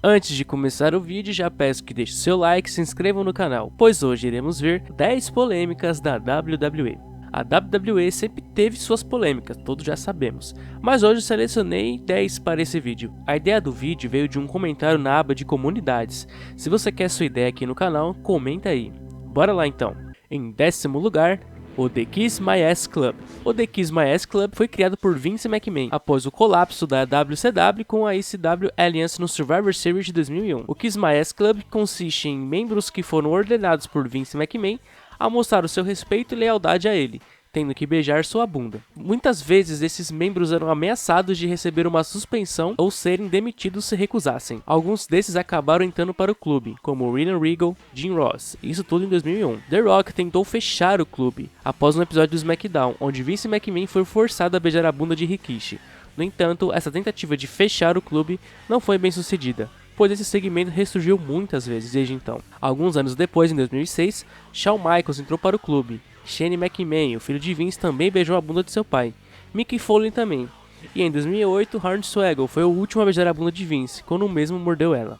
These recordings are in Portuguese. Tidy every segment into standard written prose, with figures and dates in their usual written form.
Antes de começar o vídeo, já peço que deixe seu like e se inscrevam no canal, pois hoje iremos ver 10 polêmicas da WWE. A WWE sempre teve suas polêmicas, todos já sabemos, mas hoje selecionei 10 para esse vídeo. A ideia do vídeo veio de um comentário na aba de comunidades. Se você quer sua ideia aqui no canal, comenta aí. Bora lá então. Em 10º lugar, o The Kiss My Ass Club. O The Kiss My Ass Club foi criado por Vince McMahon após o colapso da WCW com a ECW Alliance no Survivor Series de 2001. O Kiss My Ass Club consiste em membros que foram ordenados por Vince McMahon a mostrar o seu respeito e lealdade a ele, tendo que beijar sua bunda. Muitas vezes esses membros eram ameaçados de receber uma suspensão ou serem demitidos se recusassem. Alguns desses acabaram entrando para o clube, como William Regal, Jim Ross, isso tudo em 2001. The Rock tentou fechar o clube após um episódio do SmackDown, onde Vince McMahon foi forçado a beijar a bunda de Rikishi. No entanto, essa tentativa de fechar o clube não foi bem sucedida, pois esse segmento ressurgiu muitas vezes desde então. Alguns anos depois, em 2006, Shawn Michaels entrou para o clube. Shane McMahon, o filho de Vince, também beijou a bunda de seu pai. Mick Foley também. E em 2008, Hornswoggle foi o último a beijar a bunda de Vince, quando o mesmo mordeu ela.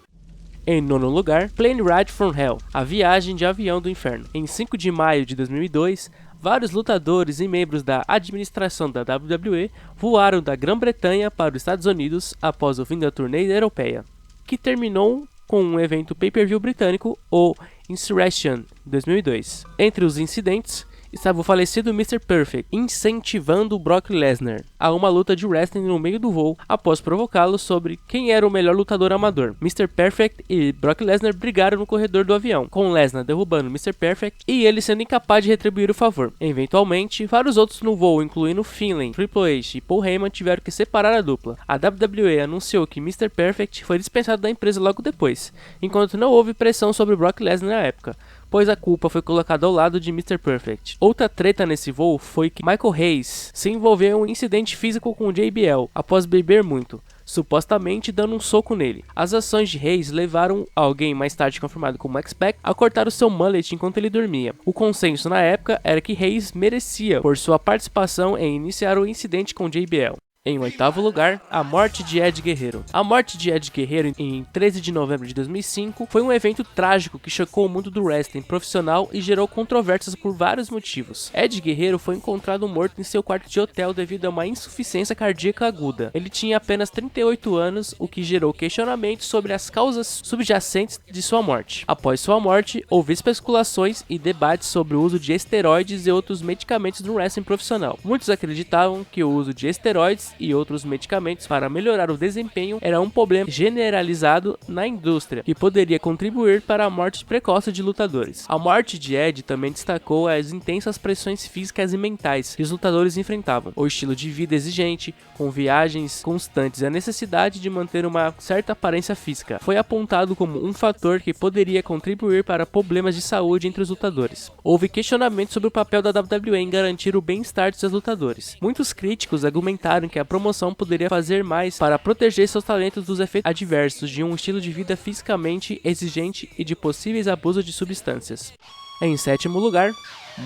Em 9º lugar, Plane Ride from Hell, a viagem de avião do inferno. Em 5 de maio de 2002, vários lutadores e membros da administração da WWE voaram da Grã-Bretanha para os Estados Unidos após o fim da turnê europeia, que terminou com um evento pay-per-view britânico, o Insurrection 2002. Entre os incidentes estava o falecido Mr. Perfect incentivando Brock Lesnar a uma luta de wrestling no meio do voo após provocá-lo sobre quem era o melhor lutador amador. Mr. Perfect e Brock Lesnar brigaram no corredor do avião, com Lesnar derrubando Mr. Perfect e ele sendo incapaz de retribuir o favor. Eventualmente, vários outros no voo, incluindo Finlay, Triple H e Paul Heyman, tiveram que separar a dupla. A WWE anunciou que Mr. Perfect foi dispensado da empresa logo depois, enquanto não houve pressão sobre Brock Lesnar na época, pois a culpa foi colocada ao lado de Mr. Perfect. Outra treta nesse voo foi que Michael Hayes se envolveu em um incidente físico com o JBL após beber muito, supostamente dando um soco nele. As ações de Hayes levaram alguém mais tarde confirmado como X-Pac a cortar o seu mullet enquanto ele dormia. O consenso na época era que Hayes merecia por sua participação em iniciar o incidente com JBL. Em 8º lugar, a morte de Ed Guerreiro. A morte de Ed Guerreiro em 13 de novembro de 2005 foi um evento trágico que chocou o mundo do wrestling profissional e gerou controvérsias por vários motivos. Ed Guerreiro foi encontrado morto em seu quarto de hotel devido a uma insuficiência cardíaca aguda. Ele tinha apenas 38 anos, o que gerou questionamentos sobre as causas subjacentes de sua morte. Após sua morte, houve especulações e debates sobre o uso de esteroides e outros medicamentos no wrestling profissional. Muitos acreditavam que o uso de esteroides e outros medicamentos para melhorar o desempenho era um problema generalizado na indústria, que poderia contribuir para a morte precoce de lutadores. A morte de Ed também destacou as intensas pressões físicas e mentais que os lutadores enfrentavam, o estilo de vida exigente, com viagens constantes e a necessidade de manter uma certa aparência física. Foi apontado como um fator que poderia contribuir para problemas de saúde entre os lutadores. Houve questionamentos sobre o papel da WWE em garantir o bem-estar de seus lutadores. Muitos críticos argumentaram que a promoção poderia fazer mais para proteger seus talentos dos efeitos adversos de um estilo de vida fisicamente exigente e de possíveis abusos de substâncias. Em 7º lugar,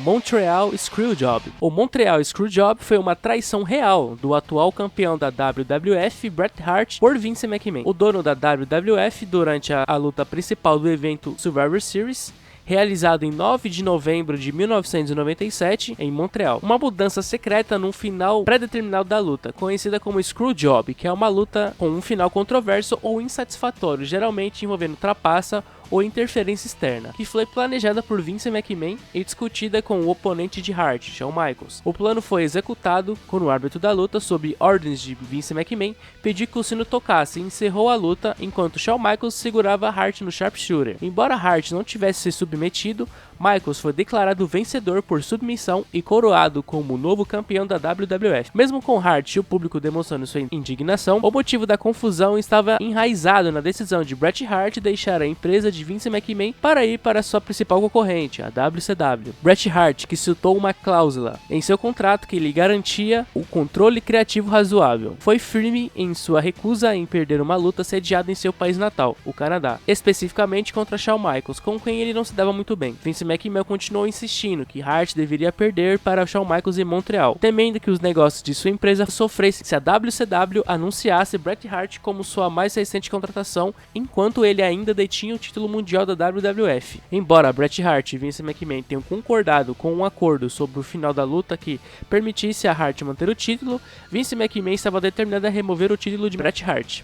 Montreal Screwjob. O Montreal Screwjob foi uma traição real do atual campeão da WWF, Bret Hart, por Vince McMahon, o dono da WWF, durante a luta principal do evento Survivor Series, realizado em 9 de novembro de 1997 em Montreal. Uma mudança secreta num final pré-determinado da luta, conhecida como Screwjob, que é uma luta com um final controverso ou insatisfatório, geralmente envolvendo trapaça ou interferência externa, que foi planejada por Vince McMahon e discutida com o oponente de Hart, Shawn Michaels. O plano foi executado quando o árbitro da luta, sob ordens de Vince McMahon, pediu que o sino tocasse e encerrou a luta enquanto Shawn Michaels segurava Hart no sharpshooter. Embora Hart não tivesse se submetido, Michaels foi declarado vencedor por submissão e coroado como o novo campeão da WWF. Mesmo com Hart e o público demonstrando sua indignação, o motivo da confusão estava enraizado na decisão de Bret Hart deixar a empresa de de Vince McMahon para ir para sua principal concorrente, a WCW. Bret Hart, que citou uma cláusula em seu contrato que lhe garantia o controle criativo razoável, foi firme em sua recusa em perder uma luta sediada em seu país natal, o Canadá, especificamente contra Shawn Michaels, com quem ele não se dava muito bem. Vince McMahon continuou insistindo que Hart deveria perder para Shawn Michaels em Montreal, temendo que os negócios de sua empresa sofressem se a WCW anunciasse Bret Hart como sua mais recente contratação, enquanto ele ainda detinha o título mundial da WWF. Embora Bret Hart e Vince McMahon tenham concordado com um acordo sobre o final da luta que permitisse a Hart manter o título, Vince McMahon estava determinado a remover o título de Bret Hart.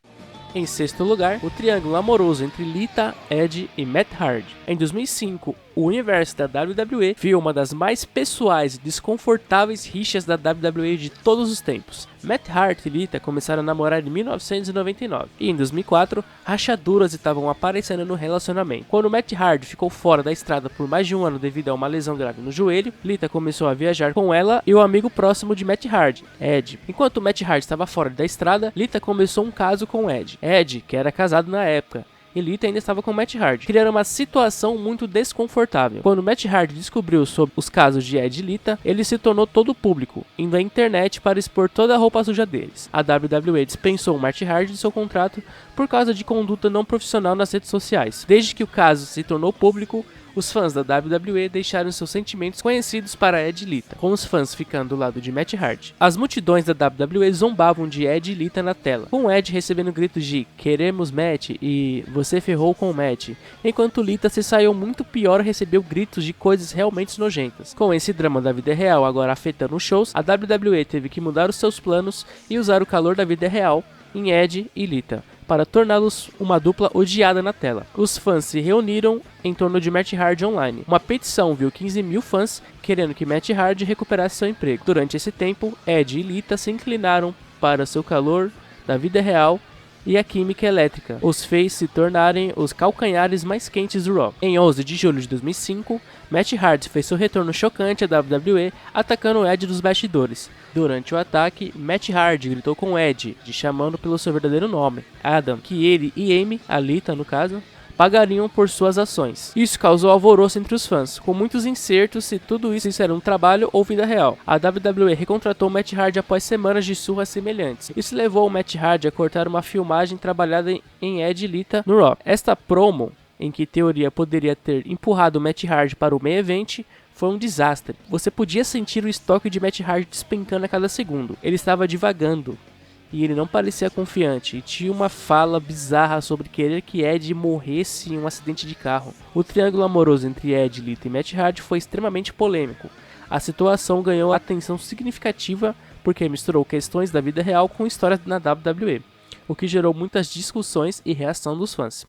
Em sexto lugar, o triângulo amoroso entre Lita, Edge e Matt Hardy. Em 2005, o universo da WWE viu uma das mais pessoais e desconfortáveis rixas da WWE de todos os tempos. Matt Hardy e Lita começaram a namorar em 1999 e em 2004, rachaduras estavam aparecendo no relacionamento. Quando Matt Hardy ficou fora da estrada por mais de um ano devido a uma lesão grave no joelho, Lita começou a viajar com ela e o amigo próximo de Matt Hardy, Edge. Enquanto Matt Hardy estava fora da estrada, Lita começou um caso com Edge. Edge, que era casado na época, e Lita ainda estava com Matt Hardy, criando uma situação muito desconfortável. Quando Matt Hardy descobriu sobre os casos de Edge e Lita, ele se tornou todo público, indo à internet para expor toda a roupa suja deles. A WWE dispensou Matt Hardy de seu contrato por causa de conduta não profissional nas redes sociais. Desde que o caso se tornou público, os fãs da WWE deixaram seus sentimentos conhecidos para Edge e Lita, com os fãs ficando do lado de Matt Hardy. As multidões da WWE zombavam de Edge e Lita na tela, com Edge recebendo gritos de "Queremos Matt" e "Você ferrou com o Matt", enquanto Lita se saiu muito pior e recebeu gritos de coisas realmente nojentas. Com esse drama da vida real agora afetando os shows, a WWE teve que mudar os seus planos e usar o calor da vida real em Edge e Lita, para torná-los uma dupla odiada na tela. Os fãs se reuniram em torno de Matt Hardy online. Uma petição viu 15 mil fãs querendo que Matt Hardy recuperasse seu emprego. Durante esse tempo, Edge e Lita se inclinaram para seu calor da vida real e a química elétrica os fez se tornarem os calcanhares mais quentes do Raw. Em 11 de julho de 2005, Matt Hardy fez seu retorno chocante à WWE, atacando Edge dos bastidores. Durante o ataque, Matt Hardy gritou com Edge, chamando pelo seu verdadeiro nome, Adam, que ele e Amy, a Lita no caso, pagariam por suas ações. Isso causou alvoroço entre os fãs, com muitos incertos se tudo isso era um trabalho ou vida real. A WWE recontratou Matt Hardy após semanas de surras semelhantes. Isso levou o Matt Hardy a cortar uma filmagem trabalhada em Edge e Lita no Raw. Esta promo, em que teoria poderia ter empurrado Matt Hardy para o main event, foi um desastre. Você podia sentir o estoque de Matt Hardy despencando a cada segundo. Ele estava divagando e ele não parecia confiante, e tinha uma fala bizarra sobre querer que Edge morresse em um acidente de carro. O triângulo amoroso entre Edge, Lita e Matt Hardy foi extremamente polêmico. A situação ganhou atenção significativa porque misturou questões da vida real com histórias na WWE, o que gerou muitas discussões e reação dos fãs.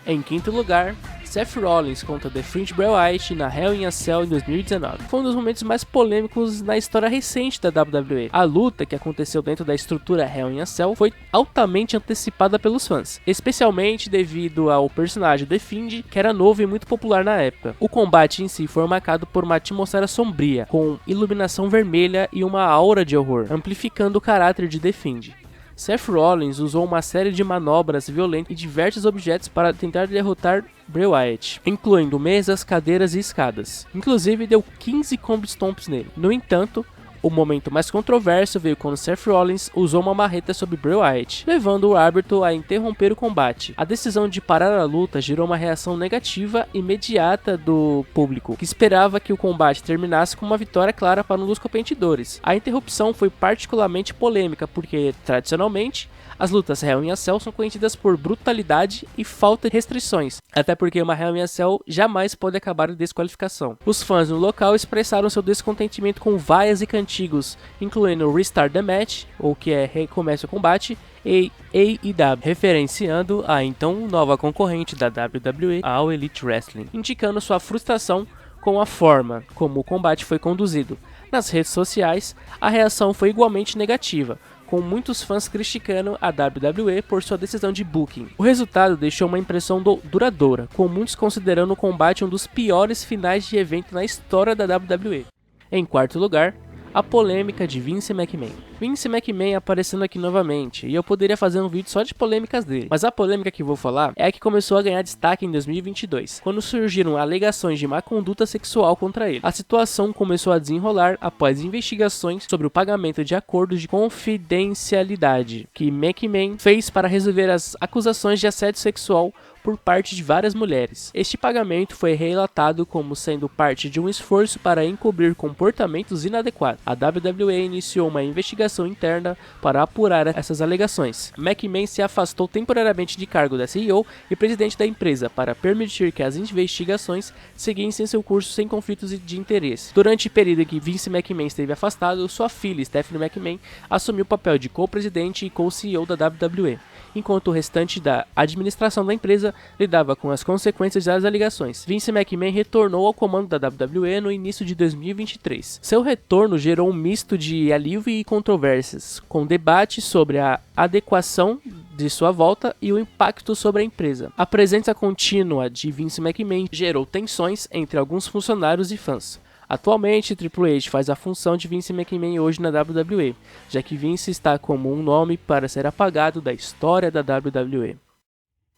Em quinto lugar, Seth Rollins contra The Fiend Bray Wyatt na Hell in a Cell em 2019. Foi um dos momentos mais polêmicos na história recente da WWE. A luta, que aconteceu dentro da estrutura Hell in a Cell, foi altamente antecipada pelos fãs, especialmente devido ao personagem The Fiend, que era novo e muito popular na época. O combate em si foi marcado por uma atmosfera sombria, com iluminação vermelha e uma aura de horror, amplificando o caráter de The Fiend. Seth Rollins usou uma série de manobras violentas e diversos objetos para tentar derrotar Bray Wyatt, incluindo mesas, cadeiras e escadas. Inclusive deu 15 combo stomps nele. No entanto, o momento mais controverso veio quando Seth Rollins usou uma marreta sobre Bray Wyatt, levando o árbitro a interromper o combate. A decisão de parar a luta gerou uma reação negativa imediata do público, que esperava que o combate terminasse com uma vitória clara para um dos competidores. A interrupção foi particularmente polêmica porque, tradicionalmente, as lutas Hell in a Cell são conhecidas por brutalidade e falta de restrições, até porque uma Hell in a Cell jamais pode acabar em desqualificação. Os fãs no local expressaram seu descontentamento com vaias e cantigos, incluindo Restart the Match, ou que é Recomeça o Combate, e AEW, referenciando a então nova concorrente da WWE, All Elite Wrestling, indicando sua frustração com a forma como o combate foi conduzido. Nas redes sociais, a reação foi igualmente negativa, com muitos fãs criticando a WWE por sua decisão de booking. O resultado deixou uma impressão duradoura, com muitos considerando o combate um dos piores finais de evento na história da WWE. Em quarto lugar, A polêmica de Vince McMahon. Vince McMahon aparecendo aqui novamente, e eu poderia fazer um vídeo só de polêmicas dele, mas a polêmica que vou falar é a que começou a ganhar destaque em 2022, quando surgiram alegações de má conduta sexual contra ele. A situação começou a desenrolar após investigações sobre o pagamento de acordos de confidencialidade que McMahon fez para resolver as acusações de assédio sexual por parte de várias mulheres. Este pagamento foi relatado como sendo parte de um esforço para encobrir comportamentos inadequados. A WWE iniciou uma investigação interna para apurar essas alegações. McMahon se afastou temporariamente de cargo da CEO e presidente da empresa para permitir que as investigações seguissem seu curso sem conflitos de interesse. Durante o período em que Vince McMahon esteve afastado, sua filha Stephanie McMahon assumiu o papel de co-presidente e co-CEO da WWE, enquanto o restante da administração da empresa lidava com as consequências das alegações. Vince McMahon retornou ao comando da WWE no início de 2023. Seu retorno gerou um misto de alívio e controvérsias, com debates sobre a adequação de sua volta e o impacto sobre a empresa. A presença contínua de Vince McMahon gerou tensões entre alguns funcionários e fãs. Atualmente, Triple H faz a função de Vince McMahon hoje na WWE, já que Vince está como um nome para ser apagado da história da WWE.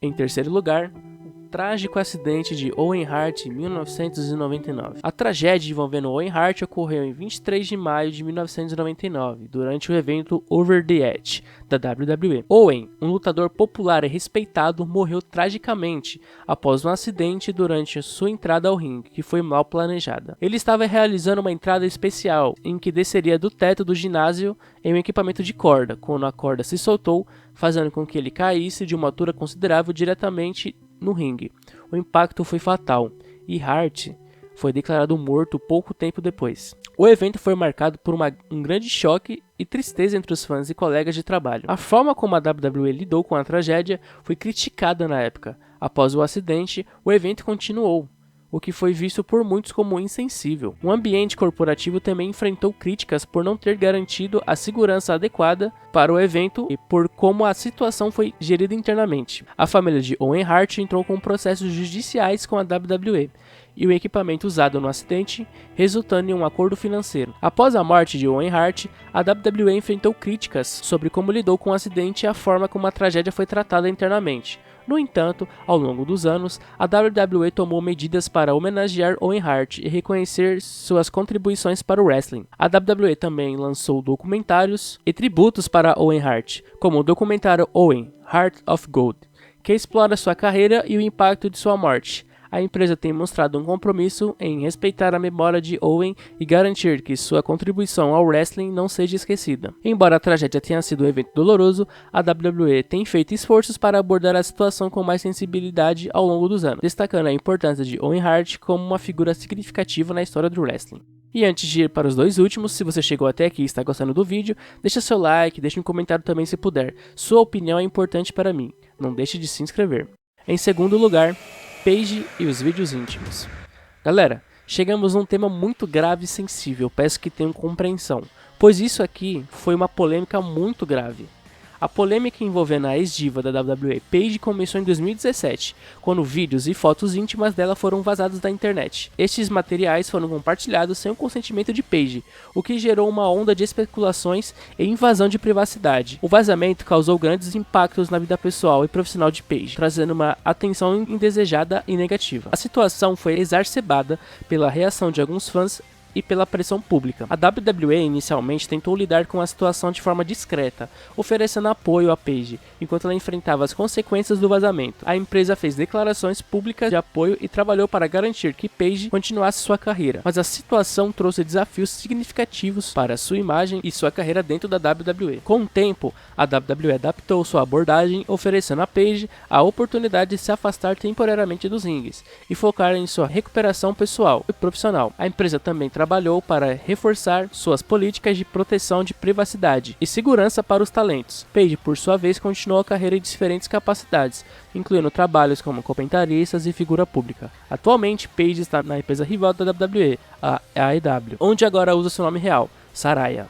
Em terceiro lugar, o trágico acidente de Owen Hart em 1999. A tragédia envolvendo Owen Hart ocorreu em 23 de maio de 1999, durante o evento Over the Edge da WWE. Owen, um lutador popular e respeitado, morreu tragicamente após um acidente durante sua entrada ao ringue, que foi mal planejada. Ele estava realizando uma entrada especial, em que desceria do teto do ginásio em um equipamento de corda, quando a corda se soltou, fazendo com que ele caísse de uma altura considerável diretamente no ringue. O impacto foi fatal e Hart foi declarado morto pouco tempo depois. O evento foi marcado por um grande choque e tristeza entre os fãs e colegas de trabalho. A forma como a WWE lidou com a tragédia foi criticada na época. Após o acidente, o evento continuou, o que foi visto por muitos como insensível. O ambiente corporativo também enfrentou críticas por não ter garantido a segurança adequada para o evento e por como a situação foi gerida internamente. A família de Owen Hart entrou com processos judiciais com a WWE e o equipamento usado no acidente, resultando em um acordo financeiro. Após a morte de Owen Hart, a WWE enfrentou críticas sobre como lidou com o acidente e a forma como a tragédia foi tratada internamente. No entanto, ao longo dos anos, a WWE tomou medidas para homenagear Owen Hart e reconhecer suas contribuições para o wrestling. A WWE também lançou documentários e tributos para Owen Hart, como o documentário Owen, Heart of Gold, que explora sua carreira e o impacto de sua morte. A empresa tem mostrado um compromisso em respeitar a memória de Owen e garantir que sua contribuição ao wrestling não seja esquecida. Embora a tragédia tenha sido um evento doloroso, a WWE tem feito esforços para abordar a situação com mais sensibilidade ao longo dos anos, destacando a importância de Owen Hart como uma figura significativa na história do wrestling. E antes de ir para os dois últimos, se você chegou até aqui e está gostando do vídeo, deixa seu like, deixa um comentário também se puder. Sua opinião é importante para mim, não deixe de se inscrever. Em segundo lugar, Paige e os vídeos íntimos. Galera, chegamos a um tema muito grave e sensível, peço que tenham compreensão, pois isso aqui foi uma polêmica muito grave. A polêmica envolvendo a ex-diva da WWE, Paige, começou em 2017, quando vídeos e fotos íntimas dela foram vazados da internet. Estes materiais foram compartilhados sem o consentimento de Paige, o que gerou uma onda de especulações e invasão de privacidade. O vazamento causou grandes impactos na vida pessoal e profissional de Paige, trazendo uma atenção indesejada e negativa. A situação foi exacerbada pela reação de alguns fãs e pela pressão pública. A WWE inicialmente tentou lidar com a situação de forma discreta, oferecendo apoio a Paige, enquanto ela enfrentava as consequências do vazamento. A empresa fez declarações públicas de apoio e trabalhou para garantir que Paige continuasse sua carreira, mas a situação trouxe desafios significativos para sua imagem e sua carreira dentro da WWE. Com o tempo, a WWE adaptou sua abordagem, oferecendo a Paige a oportunidade de se afastar temporariamente dos ringues e focar em sua recuperação pessoal e profissional. A empresa também trabalhou para reforçar suas políticas de proteção de privacidade e segurança para os talentos. Paige, por sua vez, continuou a carreira em diferentes capacidades, incluindo trabalhos como comentaristas e figura pública. Atualmente, Paige está na empresa rival da WWE, a AEW, onde agora usa seu nome real, Saraya.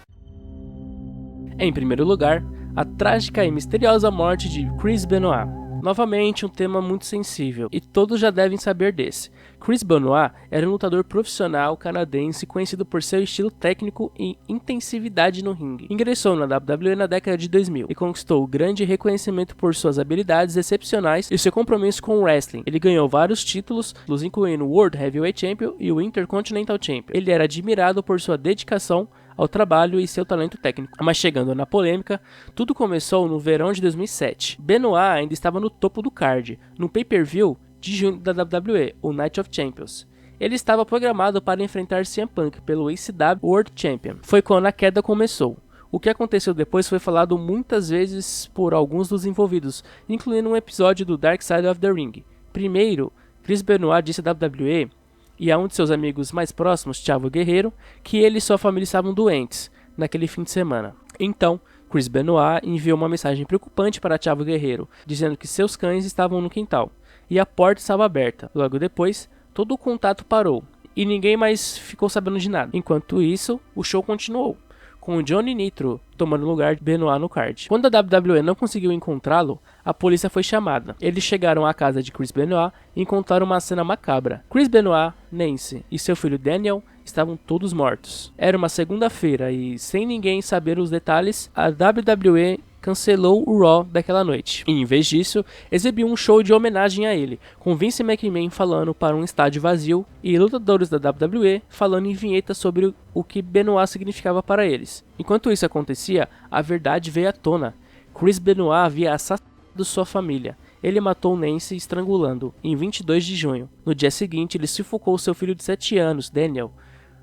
Em primeiro lugar, a trágica e misteriosa morte de Chris Benoit. Novamente, um tema muito sensível, e todos já devem saber desse. Chris Benoit era um lutador profissional canadense conhecido por seu estilo técnico e intensividade no ringue. Ingressou na WWE na década de 2000 e conquistou grande reconhecimento por suas habilidades excepcionais e seu compromisso com o wrestling. Ele ganhou vários títulos, incluindo o World Heavyweight Champion e o Intercontinental Champion. Ele era admirado por sua dedicação ao trabalho e seu talento técnico. Mas chegando na polêmica, tudo começou no verão de 2007. Benoit ainda estava no topo do card, no pay-per-view de junho da WWE, o Night of Champions. Ele estava programado para enfrentar CM Punk pelo ECW World Champion. Foi quando a queda começou. O que aconteceu depois foi falado muitas vezes por alguns dos envolvidos, incluindo um episódio do Dark Side of the Ring. Primeiro, Chris Benoit disse à WWE e a um de seus amigos mais próximos, Chavo Guerreiro, que ele e sua família estavam doentes naquele fim de semana. Então, Chris Benoit enviou uma mensagem preocupante para Chavo Guerreiro, dizendo que seus cães estavam no quintal e a porta estava aberta. Logo depois, todo o contato parou e ninguém mais ficou sabendo de nada. Enquanto isso, o show continuou, com o Johnny Nitro tomando lugar de Benoit no card. Quando a WWE não conseguiu encontrá-lo, a polícia foi chamada. Eles chegaram à casa de Chris Benoit e encontraram uma cena macabra. Chris Benoit, Nancy e seu filho Daniel estavam todos mortos. Era uma segunda-feira e, sem ninguém saber os detalhes, a WWE cancelou o Raw daquela noite. E, em vez disso, exibiu um show de homenagem a ele, com Vince McMahon falando para um estádio vazio e lutadores da WWE falando em vinhetas sobre o que Benoit significava para eles. Enquanto isso acontecia, a verdade veio à tona. Chris Benoit havia assassinado sua família. Ele matou Nancy estrangulando em 22 de junho. No dia seguinte, ele sufocou seu filho de 7 anos, Daniel.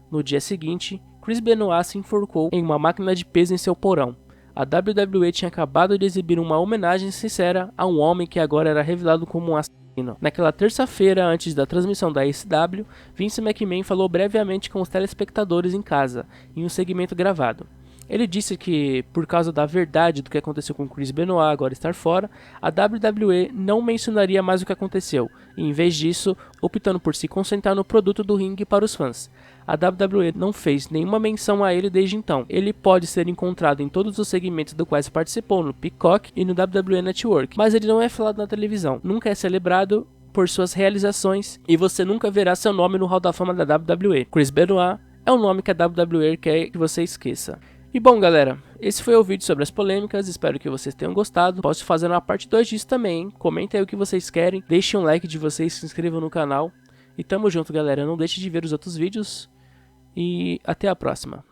No dia seguinte, Chris Benoit se enforcou em uma máquina de peso em seu porão. A WWE tinha acabado de exibir uma homenagem sincera a um homem que agora era revelado como um assassino. Naquela terça-feira, antes da transmissão da ECW, Vince McMahon falou brevemente com os telespectadores em casa, em um segmento gravado. Ele disse que, por causa da verdade do que aconteceu com Chris Benoit agora estar fora, a WWE não mencionaria mais o que aconteceu, e em vez disso, optando por se concentrar no produto do ringue para os fãs. A WWE não fez nenhuma menção a ele desde então. Ele pode ser encontrado em todos os segmentos do quais participou no Peacock e no WWE Network, mas ele não é falado na televisão, nunca é celebrado por suas realizações e você nunca verá seu nome no Hall da Fama da WWE. Chris Benoit é um nome que a WWE quer que você esqueça. E bom, galera, esse foi o vídeo sobre as polêmicas, espero que vocês tenham gostado. Posso fazer uma parte 2 disso também, hein? Comentem aí o que vocês querem, deixem um like de vocês, se inscrevam no canal. E tamo junto, galera, não deixe de ver os outros vídeos e até a próxima.